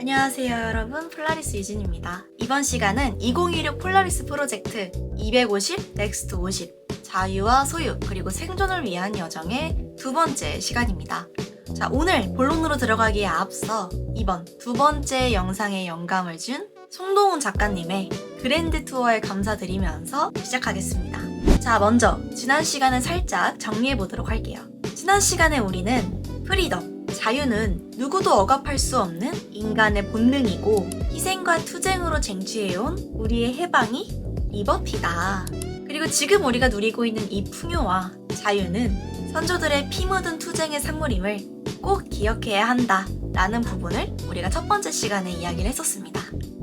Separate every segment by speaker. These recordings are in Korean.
Speaker 1: 안녕하세요 여러분, 폴라리스 유진입니다. 이번 시간은 2016 폴라리스 프로젝트 250 넥스트 50 자유와 소유 그리고 생존을 위한 여정의 두 번째 시간입니다. 자, 오늘 본론으로 들어가기에 앞서 이번 두 번째 영상에 영감을 준 송동훈 작가님의 그랜드 투어에 감사드리면서 시작하겠습니다. 자, 먼저 지난 시간을 살짝 정리해보도록 할게요. 지난 시간에 우리는 프리덤, 자유는 누구도 억압할 수 없는 인간의 본능이고 희생과 투쟁으로 쟁취해온 우리의 해방이 리버티다. 그리고 지금 우리가 누리고 있는 이 풍요와 자유는 선조들의 피 묻은 투쟁의 산물임을 꼭 기억해야 한다 라는 부분을 우리가 첫 번째 시간에 이야기를 했었습니다.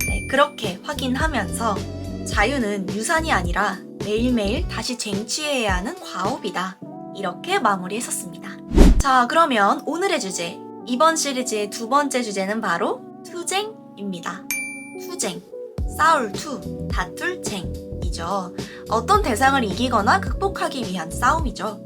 Speaker 1: 네, 그렇게 확인하면서 자유는 유산이 아니라 매일매일 다시 쟁취해야 하는 과업이다, 이렇게 마무리했었습니다. 자, 그러면 오늘의 주제, 이번 시리즈의 두 번째 주제는 바로 투쟁입니다. 투쟁, 싸울 투, 다툴 쟁이죠. 어떤 대상을 이기거나 극복하기 위한 싸움이죠.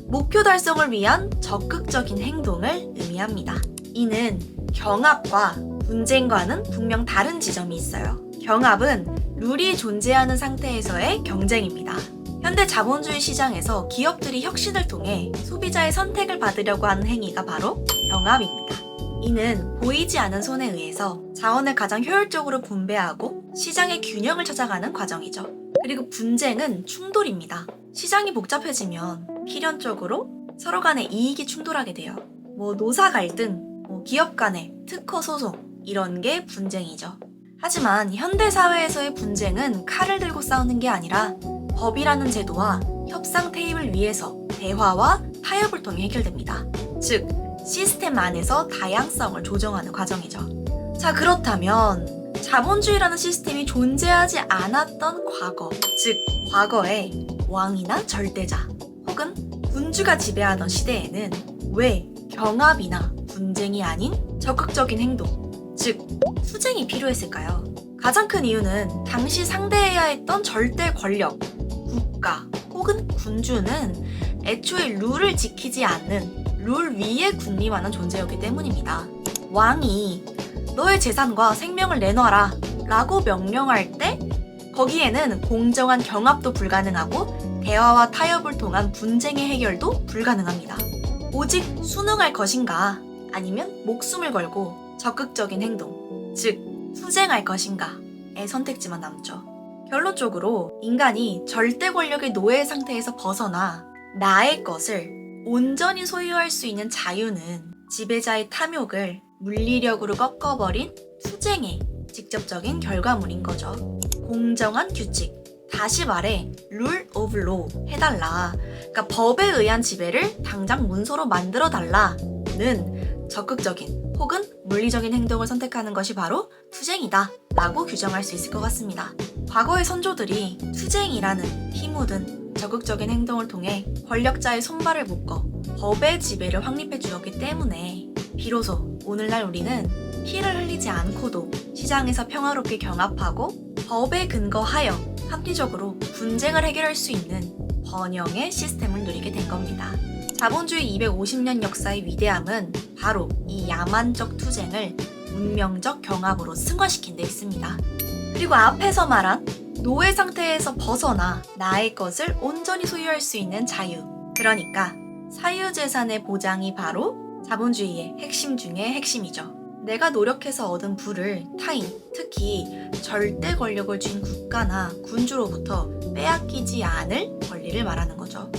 Speaker 1: 목표 달성을 위한 적극적인 행동을 의미합니다. 이는 경합과 분쟁과는 분명 다른 지점이 있어요. 경합은 룰이 존재하는 상태에서의 경쟁입니다. 현대 자본주의 시장에서 기업들이 혁신을 통해 소비자의 선택을 받으려고 하는 행위가 바로 경합입니다. 이는 보이지 않는 손에 의해서 자원을 가장 효율적으로 분배하고 시장의 균형을 찾아가는 과정이죠. 그리고 분쟁은 충돌입니다. 시장이 복잡해지면 필연적으로 서로 간의 이익이 충돌하게 돼요. 노사 갈등, 기업 간의 특허 소송, 이런 게 분쟁이죠. 하지만 현대 사회에서의 분쟁은 칼을 들고 싸우는 게 아니라 법이라는 제도와 협상 테이블 위에서 대화와 타협을 통해 해결됩니다. 즉, 시스템 안에서 다양성을 조정하는 과정이죠. 자, 그렇다면 자본주의라는 시스템이 존재하지 않았던 과거, 즉 과거에 왕이나 절대자 혹은 군주가 지배하던 시대에는 왜 경합이나 분쟁이 아닌 적극적인 행동, 즉 투쟁이 필요했을까요? 가장 큰 이유는 당시 상대해야 했던 절대 권력, 국가 혹은 군주는 애초에 룰을 지키지 않는 룰 위에 군림하는 존재였기 때문입니다. 왕이 너의 재산과 생명을 내놔라 라고 명령할 때 거기에는 공정한 경합도 불가능하고 대화와 타협을 통한 분쟁의 해결도 불가능합니다. 오직 순응할 것인가 아니면 목숨을 걸고 적극적인 행동, 즉 투쟁할 것인가의 선택지만 남죠. 결론적으로 인간이 절대 권력의 노예 상태에서 벗어나 나의 것을 온전히 소유할 수 있는 자유는 지배자의 탐욕을 물리력으로 꺾어버린 투쟁의 직접적인 결과물인 거죠. 공정한 규칙, 다시 말해 룰 오브 로 해달라, 그러니까 법에 의한 지배를 당장 문서로 만들어달라는 적극적인 혹은 물리적인 행동을 선택하는 것이 바로 투쟁이다 라고 규정할 수 있을 것 같습니다. 과거의 선조들이 투쟁이라는 피 묻은 적극적인 행동을 통해 권력자의 손발을 묶어 법의 지배를 확립해 주었기 때문에 비로소 오늘날 우리는 피를 흘리지 않고도 시장에서 평화롭게 경합하고 법에 근거하여 합리적으로 분쟁을 해결할 수 있는 번영의 시스템을 누리게 된 겁니다. 자본주의 250년 역사의 위대함은 바로 이 야만적 투쟁을 문명적 경합으로 승화시킨 데 있습니다. 그리고 앞에서 말한 노예 상태에서 벗어나 나의 것을 온전히 소유할 수 있는 자유, 그러니까 사유재산의 보장이 바로 자본주의의 핵심 중의 핵심이죠. 내가 노력해서 얻은 부를 타인, 특히 절대 권력을 쥔 국가나 군주로부터 빼앗기지 않을 권리를 말하는 거죠.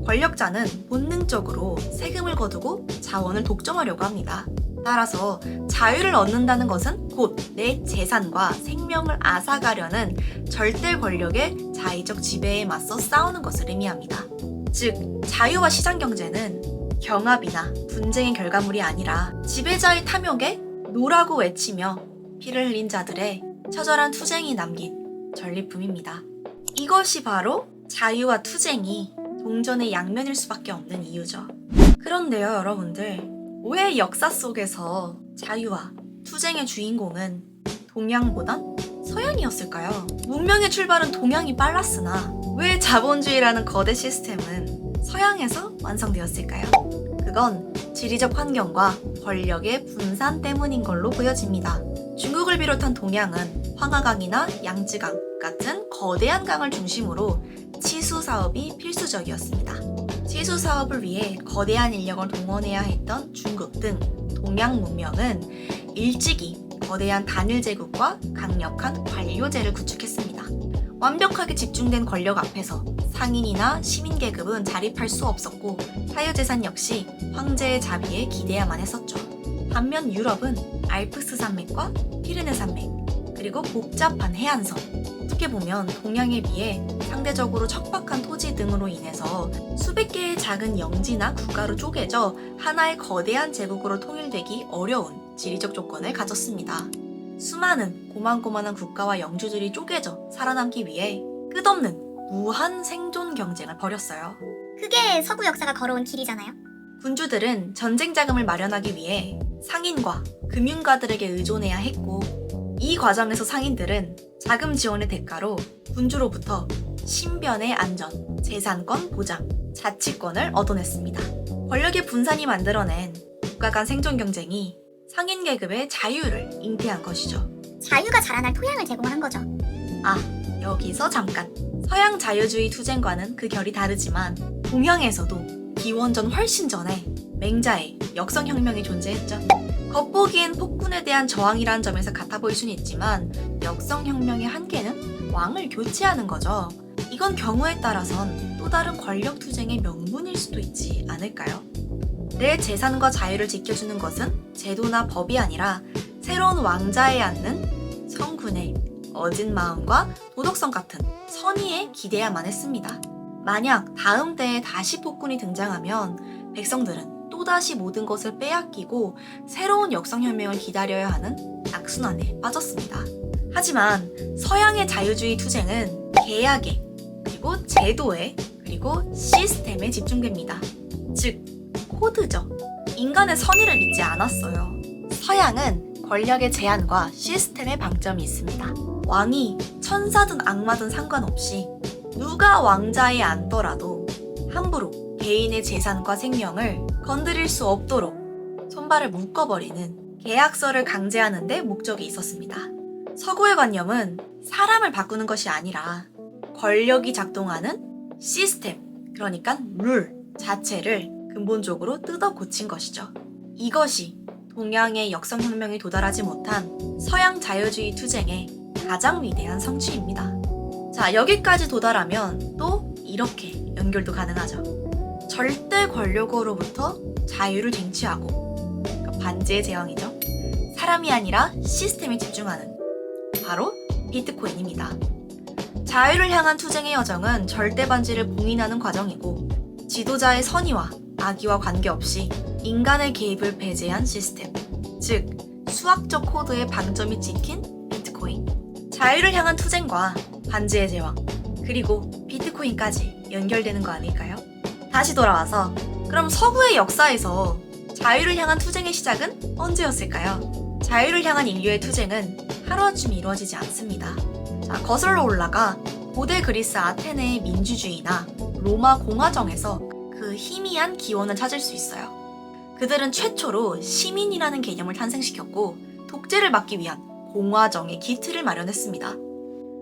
Speaker 1: 권력자는 본능적으로 세금을 거두고 자원을 독점하려고 합니다. 따라서 자유를 얻는다는 것은 곧 내 재산과 생명을 앗아가려는 절대 권력의 자의적 지배에 맞서 싸우는 것을 의미합니다. 즉, 자유와 시장 경제는 경합이나 분쟁의 결과물이 아니라 지배자의 탐욕에 노라고 외치며 피를 흘린 자들의 처절한 투쟁이 남긴 전리품입니다. 이것이 바로 자유와 투쟁이 동전의 양면일 수밖에 없는 이유죠. 그런데요, 여러분들, 왜 역사 속에서 자유와 투쟁의 주인공은 동양보단 서양이었을까요? 문명의 출발은 동양이 빨랐으나 왜 자본주의라는 거대 시스템은 서양에서 완성되었을까요? 그건 지리적 환경과 권력의 분산 때문인 걸로 보여집니다. 중국을 비롯한 동양은 황하강이나 양쯔강 같은 거대한 강을 중심으로 치수 사업이 필수적이었습니다. 치수 사업을 위해 거대한 인력을 동원해야 했던 중국 등 동양 문명은 일찍이 거대한 단일 제국과 강력한 관료제를 구축했습니다. 완벽하게 집중된 권력 앞에서 상인이나 시민 계급은 자립할 수 없었고 사유재산 역시 황제의 자비에 기대야만 했었죠. 반면 유럽은 알프스 산맥과 피레네 산맥, 그리고 복잡한 해안선, 어떻게 보면 동양에 비해 상대적으로 척박한 토지 등으로 인해서 수백 개의 작은 영지나 국가로 쪼개져 하나의 거대한 제국으로 통일되기 어려운 지리적 조건을 가졌습니다. 수많은 고만고만한 국가와 영주들이 쪼개져 살아남기 위해 끝없는 무한 생존 경쟁을 벌였어요.
Speaker 2: 그게 서구 역사가 걸어온 길이잖아요.
Speaker 1: 군주들은 전쟁 자금을 마련하기 위해 상인과 금융가들에게 의존해야 했고, 이 과정에서 상인들은 자금 지원의 대가로 군주로부터 신변의 안전, 재산권 보장, 자치권을 얻어냈습니다. 권력의 분산이 만들어낸 국가 간 생존 경쟁이 상인 계급의 자유를 잉태한 것이죠.
Speaker 2: 자유가 자라날 토양을 제공한 거죠.
Speaker 1: 여기서 잠깐. 서양 자유주의 투쟁과는 그 결이 다르지만 동양에서도 기원전 훨씬 전에 맹자의 역성혁명이 존재했죠. 겉보기엔 폭군에 대한 저항이라는 점에서 같아 보일 수는 있지만 역성혁명의 한계는 왕을 교체하는 거죠. 이건 경우에 따라선 또 다른 권력 투쟁의 명분일 수도 있지 않을까요? 내 재산과 자유를 지켜주는 것은 제도나 법이 아니라 새로운 왕자에 앉는 성군의 어진 마음과 도덕성 같은 선의에 기대야만 했습니다. 만약 다음 때에 다시 폭군이 등장하면 백성들은 또다시 모든 것을 빼앗기고 새로운 역성혁명을 기다려야 하는 악순환에 빠졌습니다. 하지만 서양의 자유주의 투쟁은 계약에, 그리고 제도에, 그리고 시스템에 집중됩니다. 즉, 코드죠. 인간의 선의를 믿지 않았어요. 서양은 권력의 제한과 시스템의 방점이 있습니다. 왕이 천사든 악마든 상관없이 누가 왕자에 앉더라도 함부로 개인의 재산과 생명을 건드릴 수 없도록 손발을 묶어버리는 계약서를 강제하는 데 목적이 있었습니다. 서구의 관념은 사람을 바꾸는 것이 아니라 권력이 작동하는 시스템, 그러니까 룰 자체를 근본적으로 뜯어 고친 것이죠. 이것이 동양의 역성혁명이 도달하지 못한 서양 자유주의 투쟁의 가장 위대한 성취입니다. 자, 여기까지 도달하면 또 이렇게 연결도 가능하죠. 절대 권력으로부터 자유를 쟁취하고, 그러니까 반지의 제왕이죠. 사람이 아니라 시스템에 집중하는 바로 비트코인입니다. 자유를 향한 투쟁의 여정은 절대 반지를 봉인하는 과정이고, 지도자의 선의와 악의와 관계없이 인간의 개입을 배제한 시스템, 즉 수학적 코드의 방점이 찍힌 비트코인. 자유를 향한 투쟁과 반지의 제왕, 그리고 비트코인까지 연결되는 거 아닐까요? 다시 돌아와서 그럼 서구의 역사에서 자유를 향한 투쟁의 시작은 언제였을까요? 자유를 향한 인류의 투쟁은 하루아침에 이루어지지 않습니다. 자, 거슬러 올라가 고대 그리스 아테네의 민주주의나 로마 공화정에서 그 희미한 기원을 찾을 수 있어요. 그들은 최초로 시민이라는 개념을 탄생시켰고 독재를 막기 위한 공화정의 기틀을 마련했습니다.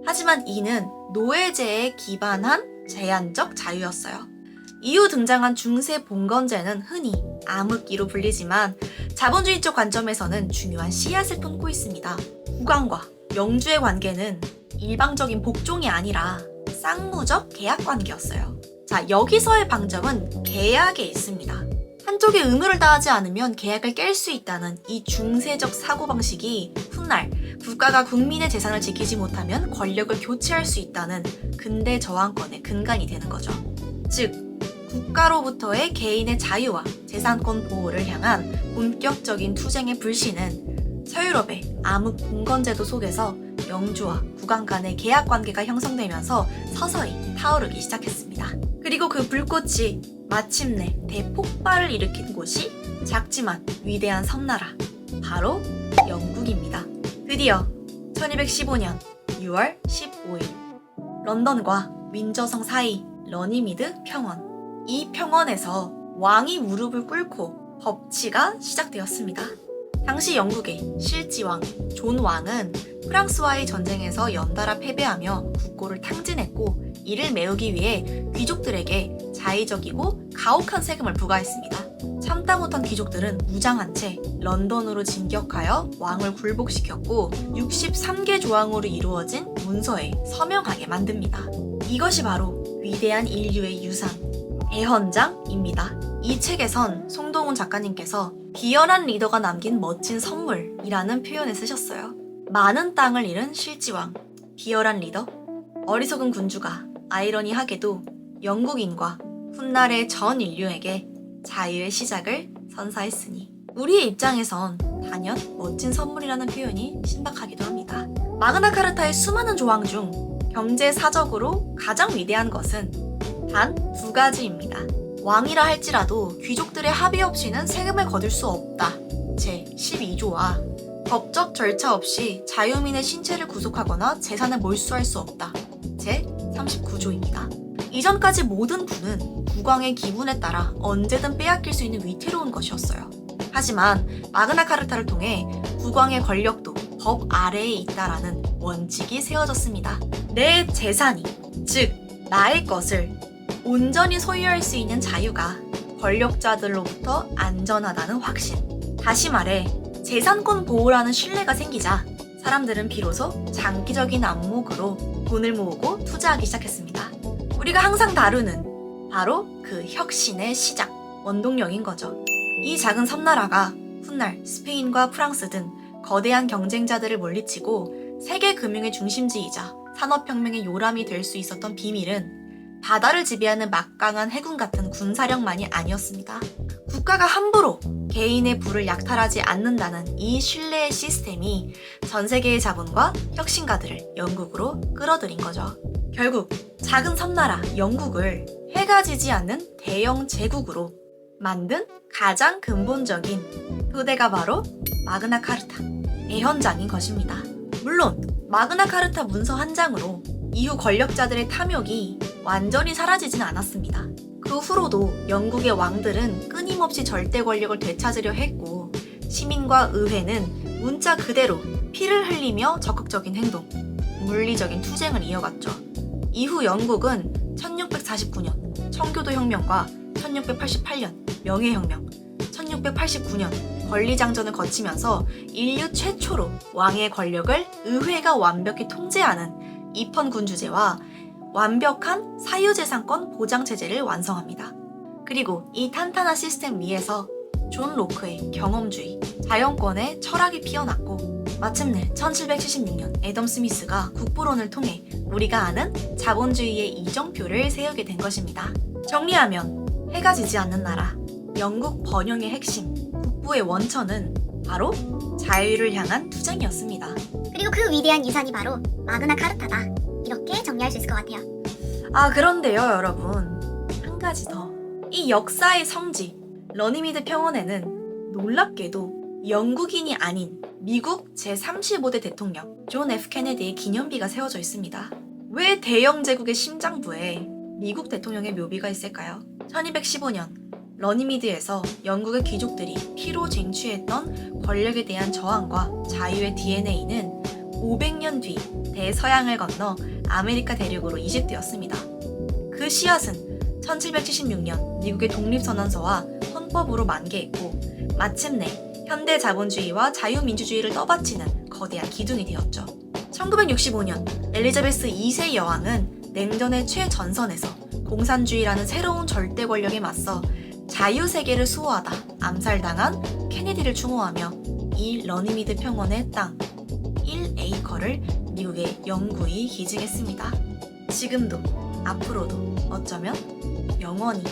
Speaker 1: 하지만 이는 노예제에 기반한 제한적 자유였어요. 이후 등장한 중세 봉건제는 흔히 암흑기로 불리지만 자본주의적 관점에서는 중요한 씨앗을 품고 있습니다. 국왕과 영주의 관계는 일방적인 복종이 아니라 쌍무적 계약 관계였어요. 자, 여기서의 방점은 계약에 있습니다. 한쪽에 의무를 다하지 않으면 계약을 깰 수 있다는 이 중세적 사고방식이 훗날 국가가 국민의 재산을 지키지 못하면 권력을 교체할 수 있다는 근대 저항권의 근간이 되는 거죠. 즉, 국가로부터의 개인의 자유와 재산권 보호를 향한 본격적인 투쟁의 불씨는 서유럽의 암흑 봉건제도 속에서 영주와 국왕 간의 계약 관계가 형성되면서 서서히 타오르기 시작했습니다. 그리고 그 불꽃이 마침내 대폭발을 일으킨 곳이 작지만 위대한 섬나라, 바로 영국입니다. 드디어 1215년 6월 15일 런던과 윈저성 사이 러니미드 평원. 이 평원에서 왕이 무릎을 꿇고 법치가 시작되었습니다. 당시 영국의 실지왕 존 왕은 프랑스와의 전쟁에서 연달아 패배하며 국고를 탕진했고, 이를 메우기 위해 귀족들에게 자의적이고 가혹한 세금을 부과했습니다. 참다 못한 귀족들은 무장한 채 런던으로 진격하여 왕을 굴복시켰고, 63개 조항으로 이루어진 문서에 서명하게 만듭니다. 이것이 바로 위대한 인류의 유산, 대헌장입니다. 이 책에선 송동훈 작가님께서 비열한 리더가 남긴 멋진 선물이라는 표현을 쓰셨어요. 많은 땅을 잃은 실지왕, 비열한 리더, 어리석은 군주가 아이러니하게도 영국인과 훗날의 전 인류에게 자유의 시작을 선사했으니, 우리의 입장에선 단연 멋진 선물이라는 표현이 신박하기도 합니다. 마그나카르타의 수많은 조항 중 경제사적으로 가장 위대한 것은 단 2가지입니다. 왕이라 할지라도 귀족들의 합의 없이는 세금을 거둘 수 없다. 제 12조와 법적 절차 없이 자유민의 신체를 구속하거나 재산을 몰수할 수 없다. 제 39조입니다. 이전까지 모든 부는 국왕의 기분에 따라 언제든 빼앗길 수 있는 위태로운 것이었어요. 하지만 마그나카르타를 통해 국왕의 권력도 법 아래에 있다라는 원칙이 세워졌습니다. 내 재산이, 즉 나의 것을 온전히 소유할 수 있는 자유가 권력자들로부터 안전하다는 확신. 다시 말해 재산권 보호라는 신뢰가 생기자 사람들은 비로소 장기적인 안목으로 돈을 모으고 투자하기 시작했습니다. 우리가 항상 다루는 바로 그 혁신의 시작, 원동력인 거죠. 이 작은 섬나라가 훗날 스페인과 프랑스 등 거대한 경쟁자들을 물리치고 세계 금융의 중심지이자 산업혁명의 요람이 될 수 있었던 비밀은 바다를 지배하는 막강한 해군 같은 군사력만이 아니었습니다. 국가가 함부로 개인의 부를 약탈하지 않는다는 이 신뢰의 시스템이 전 세계의 자본과 혁신가들을 영국으로 끌어들인 거죠. 결국 작은 섬나라 영국을 해가 지지 않는 대영 제국으로 만든 가장 근본적인 토대가 바로 마그나카르타, 대헌장인 것입니다. 물론 마그나카르타 문서 한 장으로 이후 권력자들의 탐욕이 완전히 사라지진 않았습니다. 그 후로도 영국의 왕들은 끊임없이 절대 권력을 되찾으려 했고, 시민과 의회는 문자 그대로 피를 흘리며 적극적인 행동, 물리적인 투쟁을 이어갔죠. 이후 영국은 1649년 청교도 혁명과 1688년 명예혁명, 1689년 권리장전을 거치면서 인류 최초로 왕의 권력을 의회가 완벽히 통제하는 입헌군주제와 완벽한 사유재산권 보장체제를 완성합니다. 그리고 이 탄탄한 시스템 위에서 존 로크의 경험주의, 자연권의 철학이 피어났고, 마침내 1776년 애덤 스미스가 국부론을 통해 우리가 아는 자본주의의 이정표를 세우게 된 것입니다. 정리하면 해가 지지 않는 나라, 영국 번영의 핵심, 국부의 원천은 바로 자유를 향한 투쟁이었습니다.
Speaker 2: 그리고 그 위대한 유산이 바로 마그나카르타다. 이렇게 정리할 수 있을 것 같아요.
Speaker 1: 그런데요 여러분, 한 가지 더. 이 역사의 성지 러니미드 평원에는 놀랍게도 영국인이 아닌 미국 제35대 대통령 존 F 케네디의 기념비가 세워져 있습니다. 왜 대영 제국의 심장부에 미국 대통령의 묘비가 있을까요? 1215년 러니미드에서 영국의 귀족들이 피로 쟁취했던 권력에 대한 저항과 자유의 DNA는 500년 뒤 대서양을 건너 아메리카 대륙으로 이식되었습니다. 그 씨앗은 1776년 미국의 독립선언서와 헌법으로 만개했고, 마침내 현대 자본주의와 자유민주주의를 떠받치는 거대한 기둥이 되었죠. 1965년 엘리자베스 2세 여왕은 냉전의 최전선에서 공산주의라는 새로운 절대 권력에 맞서 자유세계를 수호하다 암살당한 케네디를 추모하며 이 러니미드 평원의 땅 1에이커를 미국의 영구히 기증했습니다. 지금도 앞으로도 어쩌면 영원히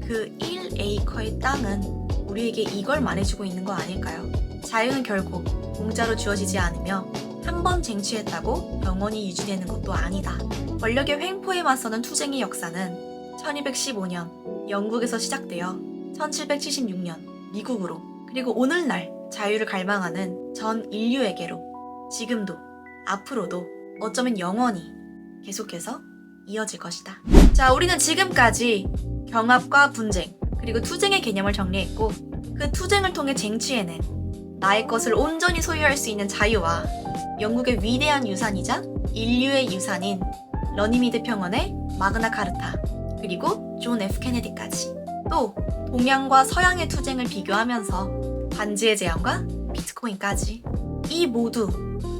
Speaker 1: 그 1에이커의 땅은 우리에게 이걸 말해주고 있는 거 아닐까요? 자유는 결코 공짜로 주어지지 않으며 한 번 쟁취했다고 영원히 유지되는 것도 아니다. 권력의 횡포에 맞서는 투쟁의 역사는 1215년 영국에서 시작되어 1776년 미국으로, 그리고 오늘날 자유를 갈망하는 전 인류에게로 지금도 앞으로도 어쩌면 영원히 계속해서 이어질 것이다. 자, 우리는 지금까지 경합과 분쟁 그리고 투쟁의 개념을 정리했고, 그 투쟁을 통해 쟁취해낸 나의 것을 온전히 소유할 수 있는 자유와 영국의 위대한 유산이자 인류의 유산인 러니미드 평원의 마그나 카르타, 그리고 존 F 케네디까지. 또 동양과 서양의 투쟁을 비교하면서 반지의 제왕과 비트코인까지. 이 모두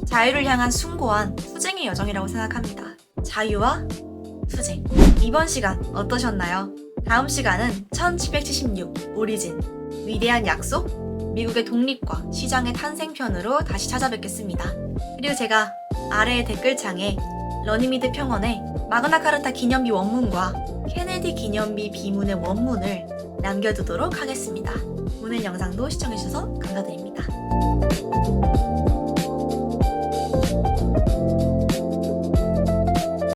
Speaker 1: 자유를 향한 숭고한 투쟁의 여정이라고 생각합니다. 자유와 투쟁. 이번 시간 어떠셨나요? 다음 시간은 1776 오리진, 위대한 약속, 미국의 독립과 시장의 탄생편으로 다시 찾아뵙겠습니다. 그리고 제가 아래의 댓글창에 러니미드 평원의 마그나 카르타 기념비 원문과 케네디 기념비 비문의 원문을 남겨두도록 하겠습니다. 오늘 영상도 시청해주셔서 감사드립니다.